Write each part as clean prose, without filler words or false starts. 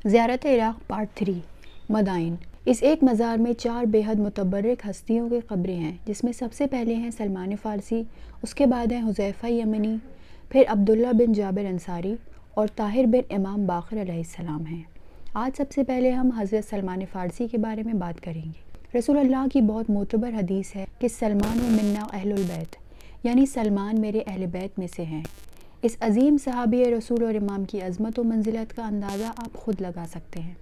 زیارت عراق پارٹ 3 مدائن۔ اس ایک مزار میں 4 بے حد متبرک ہستیوں کی قبریں ہیں، جس میں سب سے پہلے ہیں سلمان فارسی، اس کے بعد ہیں حذیفہ یمنی، پھر عبداللہ بن جابر انصاری اور طاہر بن امام باقر علیہ السلام ہیں۔ آج سب سے پہلے ہم حضرت سلمان فارسی کے بارے میں بات کریں گے۔ رسول اللہ کی بہت معتبر حدیث ہے کہ سلمان و منا اہل البیت، یعنی سلمان میرے اہل بیت میں سے ہیں۔ اس عظیم صحابی رسول اور امام کی عظمت و منزلت کا اندازہ آپ خود لگا سکتے ہیں۔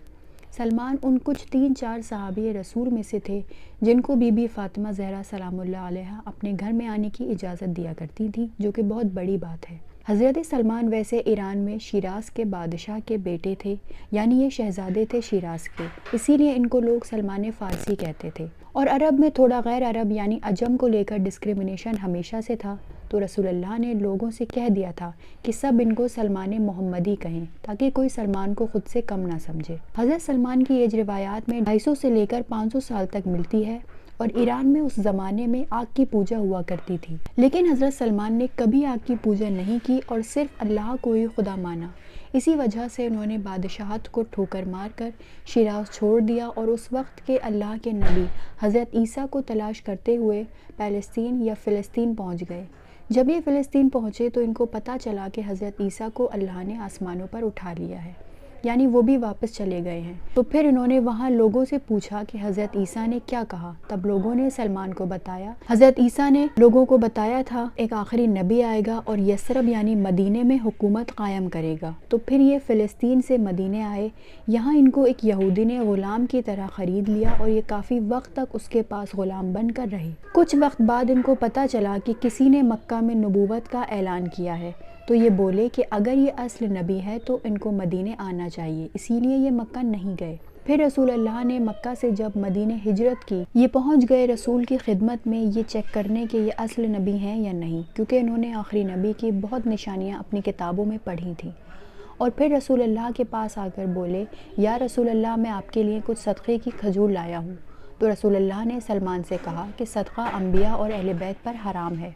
سلمان ان کچھ 3-4 صحابی رسول میں سے تھے جن کو بی بی فاطمہ زہرا سلام اللہ علیہا اپنے گھر میں آنے کی اجازت دیا کرتی تھی، جو کہ بہت بڑی بات ہے۔ حضرت سلمان ویسے ایران میں شیراز کے بادشاہ کے بیٹے تھے، یعنی یہ شہزادے تھے شیراز کے، اسی لیے ان کو لوگ سلمان فارسی کہتے تھے۔ اور عرب میں تھوڑا غیر عرب یعنی عجم کو لے کر ڈسکریمنیشن ہمیشہ سے تھا، تو رسول اللہ نے لوگوں سے کہہ دیا تھا کہ سب ان کو سلمان محمدی کہیں، تاکہ کوئی سلمان کو خود سے کم نہ سمجھے۔ حضرت سلمان کی ایج روایات میں 250 سے لے کر 500 سال تک ملتی ہے، اور ایران میں اس زمانے میں آگ کی پوجا ہوا کرتی تھی، لیکن حضرت سلمان نے کبھی آگ کی پوجا نہیں کی اور صرف اللہ کو ہی خدا مانا۔ اسی وجہ سے انہوں نے بادشاہت کو ٹھوکر مار کر شیراز چھوڑ دیا اور اس وقت کے اللہ کے نبی حضرت عیسیٰ کو تلاش کرتے ہوئے پیلسطین یا فلسطین پہنچ گئے۔ جب یہ فلسطین پہنچے تو ان کو پتہ چلا کہ حضرت عیسیٰ کو اللہ نے آسمانوں پر اٹھا لیا ہے، یعنی وہ بھی واپس چلے گئے ہیں۔ تو پھر انہوں نے وہاں لوگوں سے پوچھا کہ حضرت عیسیٰ نے کیا کہا، تب لوگوں نے سلمان کو بتایا۔ حضرت عیسیٰ نے لوگوں کو بتایا تھا ایک آخری نبی آئے گا اور یثرب یعنی مدینے میں حکومت قائم کرے گا۔ تو پھر یہ فلسطین سے مدینے آئے، یہاں ان کو ایک یہودی نے غلام کی طرح خرید لیا اور یہ کافی وقت تک اس کے پاس غلام بن کر رہے۔ کچھ وقت بعد ان کو پتہ چلا کہ کسی نے مکہ میں نبوت کا اعلان کیا ہے، تو یہ بولے کہ اگر یہ اصل نبی ہے تو ان کو مدینے آنا چاہیے، اسی لیے یہ مکہ نہیں گئے۔ پھر رسول اللہ نے مکہ سے جب مدینے ہجرت کی، یہ پہنچ گئے رسول کی خدمت میں یہ چیک کرنے کہ یہ اصل نبی ہیں یا نہیں، کیونکہ انہوں نے آخری نبی کی بہت نشانیاں اپنی کتابوں میں پڑھی تھیں۔ اور پھر رسول اللہ کے پاس آ کر بولے، یا رسول اللہ میں آپ کے لیے کچھ صدقے کی کھجور لایا ہوں۔ تو رسول اللہ نے سلمان سے کہا کہ صدقہ انبیاء اور اہل بیت پر حرام ہے،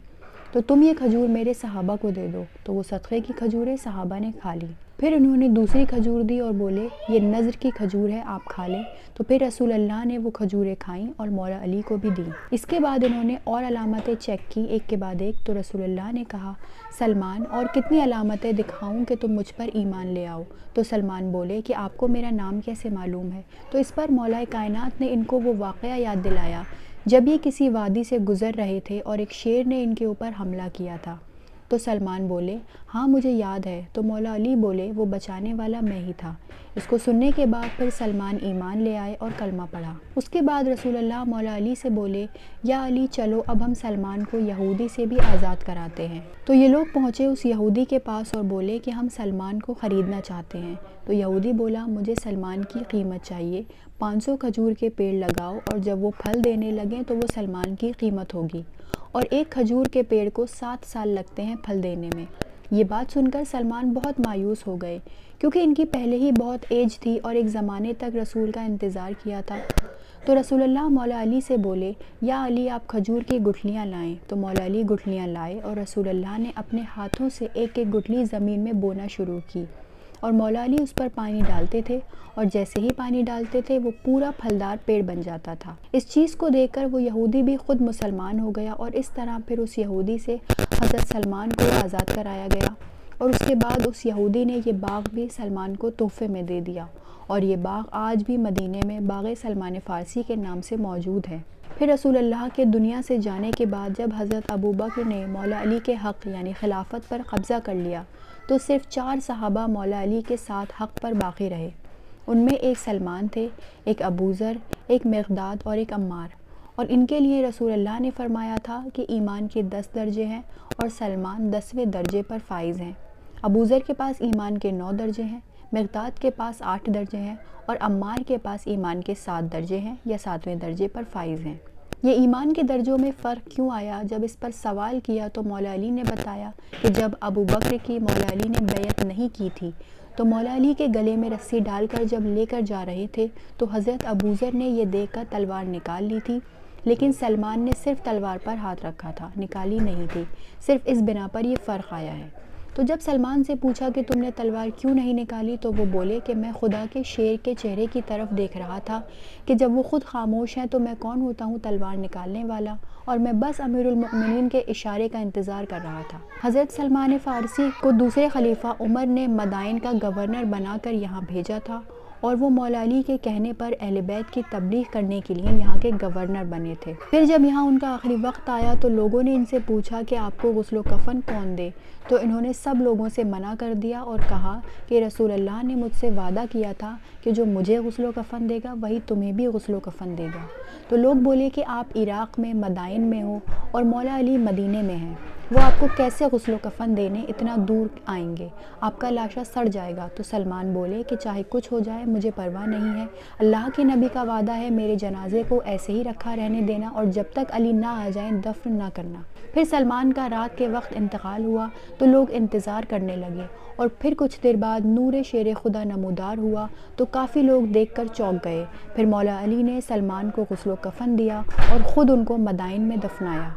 تو تم یہ کھجور میرے صحابہ کو دے دو۔ تو وہ صدقے کی کھجوریں صحابہ نے کھا لی۔ پھر انہوں نے دوسری کھجور دی اور بولے یہ نذر کی کھجور ہے، آپ کھا لیں۔ تو پھر رسول اللہ نے وہ کھجوریں کھائیں اور مولا علی کو بھی دیں۔ اس کے بعد انہوں نے اور علامتیں چیک کی ایک کے بعد ایک، تو رسول اللہ نے کہا سلمان اور کتنی علامتیں دکھاؤں کہ تم مجھ پر ایمان لے آؤ؟ تو سلمان بولے کہ آپ کو میرا نام کیسے معلوم ہے؟ تو اس پر مولا کائنات نے ان کو وہ واقعہ یاد دلایا جب یہ کسی وادی سے گزر رہے تھے اور ایک شیر نے ان کے اوپر حملہ کیا تھا۔ تو سلمان بولے ہاں مجھے یاد ہے۔ تو مولا علی بولے وہ بچانے والا میں ہی تھا۔ اس کو سننے کے بعد پھر سلمان ایمان لے آئے اور کلمہ پڑھا۔ اس کے بعد رسول اللہ مولا علی سے بولے یا علی چلو اب ہم سلمان کو یہودی سے بھی آزاد کراتے ہیں۔ تو یہ لوگ پہنچے اس یہودی کے پاس اور بولے کہ ہم سلمان کو خریدنا چاہتے ہیں۔ تو یہودی بولا مجھے سلمان کی قیمت چاہیے، 500 کھجور کے پیڑ لگاؤ اور جب وہ پھل دینے لگیں تو وہ سلمان کی قیمت ہوگی، اور ایک کھجور کے پیڑ کو 7 سال لگتے ہیں پھل دینے میں۔ یہ بات سن کر سلمان بہت مایوس ہو گئے، کیونکہ ان کی پہلے ہی بہت ایج تھی اور ایک زمانے تک رسول کا انتظار کیا تھا۔ تو رسول اللہ مولا علی سے بولے یا علی آپ کھجور کی گٹھلیاں لائیں۔ تو مولا علی گٹھلیاں لائے اور رسول اللہ نے اپنے ہاتھوں سے ایک ایک گٹھلی زمین میں بونا شروع کی، اور مولا علی اس پر پانی ڈالتے تھے، اور جیسے ہی پانی ڈالتے تھے وہ پورا پھلدار پیڑ بن جاتا تھا۔ اس چیز کو دیکھ کر وہ یہودی بھی خود مسلمان ہو گیا، اور اس طرح پھر اس یہودی سے حضرت سلمان کو آزاد کرایا گیا، اور اس کے بعد اس یہودی نے یہ باغ بھی سلمان کو تحفے میں دے دیا، اور یہ باغ آج بھی مدینے میں باغ سلمان فارسی کے نام سے موجود ہے۔ پھر رسول اللہ کے دنیا سے جانے کے بعد جب حضرت ابوبکر نے مولا علی کے حق یعنی خلافت پر قبضہ کر لیا، تو صرف 4 صحابہ مولا علی کے ساتھ حق پر باقی رہے۔ ان میں ایک سلمان تھے، ایک ابوذر، ایک مقداد اور ایک عمار، اور ان کے لیے رسول اللہ نے فرمایا تھا کہ ایمان کے 10 درجے ہیں اور سلمان 10ویں درجے پر فائز ہیں۔ ابوذر کے پاس ایمان کے 9 درجے ہیں، مقداد کے پاس 8 درجے ہیں، اور عمار کے پاس ایمان کے 7 درجے ہیں یا 7ویں درجے پر فائز ہیں۔ یہ ایمان کے درجوں میں فرق کیوں آیا؟ جب اس پر سوال کیا تو مولا علی نے بتایا کہ جب ابوبکر کی مولا علی نے بیعت نہیں کی تھی تو مولا علی کے گلے میں رسی ڈال کر جب لے کر جا رہے تھے تو حضرت ابوذر نے یہ دیکھ کر تلوار نکال لی تھی، لیکن سلمان نے صرف تلوار پر ہاتھ رکھا تھا، نکالی نہیں تھی۔ صرف اس بنا پر یہ فرق آیا ہے۔ تو جب سلمان سے پوچھا کہ تم نے تلوار کیوں نہیں نکالی تو وہ بولے کہ میں خدا کے شیر کے چہرے کی طرف دیکھ رہا تھا کہ جب وہ خود خاموش ہیں تو میں کون ہوتا ہوں تلوار نکالنے والا، اور میں بس امیر المؤمنین کے اشارے کا انتظار کر رہا تھا۔ حضرت سلمان فارسی کو دوسرے خلیفہ عمر نے مدائن کا گورنر بنا کر یہاں بھیجا تھا، اور وہ مولا علی کے کہنے پر اہل بیت کی تبلیغ کرنے کے لیے یہاں کے گورنر بنے تھے۔ پھر جب یہاں ان کا آخری وقت آیا تو لوگوں نے ان سے پوچھا کہ آپ کو غسل و کفن کون دے، تو انہوں نے سب لوگوں سے منع کر دیا اور کہا کہ رسول اللہ نے مجھ سے وعدہ کیا تھا کہ جو مجھے غسل و کفن دے گا وہی تمہیں بھی غسل و کفن دے گا۔ تو لوگ بولے کہ آپ عراق میں مدائن میں ہو اور مولا علی مدینے میں ہیں، وہ آپ کو کیسے غسل و کفن دینے اتنا دور آئیں گے، آپ کا لاشا سڑ جائے گا۔ تو سلمان بولے کہ چاہے کچھ ہو جائے مجھے پرواہ نہیں ہے، اللہ کے نبی کا وعدہ ہے میرے جنازے کو ایسے ہی رکھا رہنے دینا اور جب تک علی نہ آ جائیں دفن نہ کرنا۔ پھر سلمان کا رات کے وقت انتقال ہوا تو لوگ انتظار کرنے لگے، اور پھر کچھ دیر بعد نور شیر خدا نمودار ہوا تو کافی لوگ دیکھ کر چونک گئے۔ پھر مولا علی نے سلمان کو غسل و کفن دیا اور خود ان کو مدائن میں دفنایا۔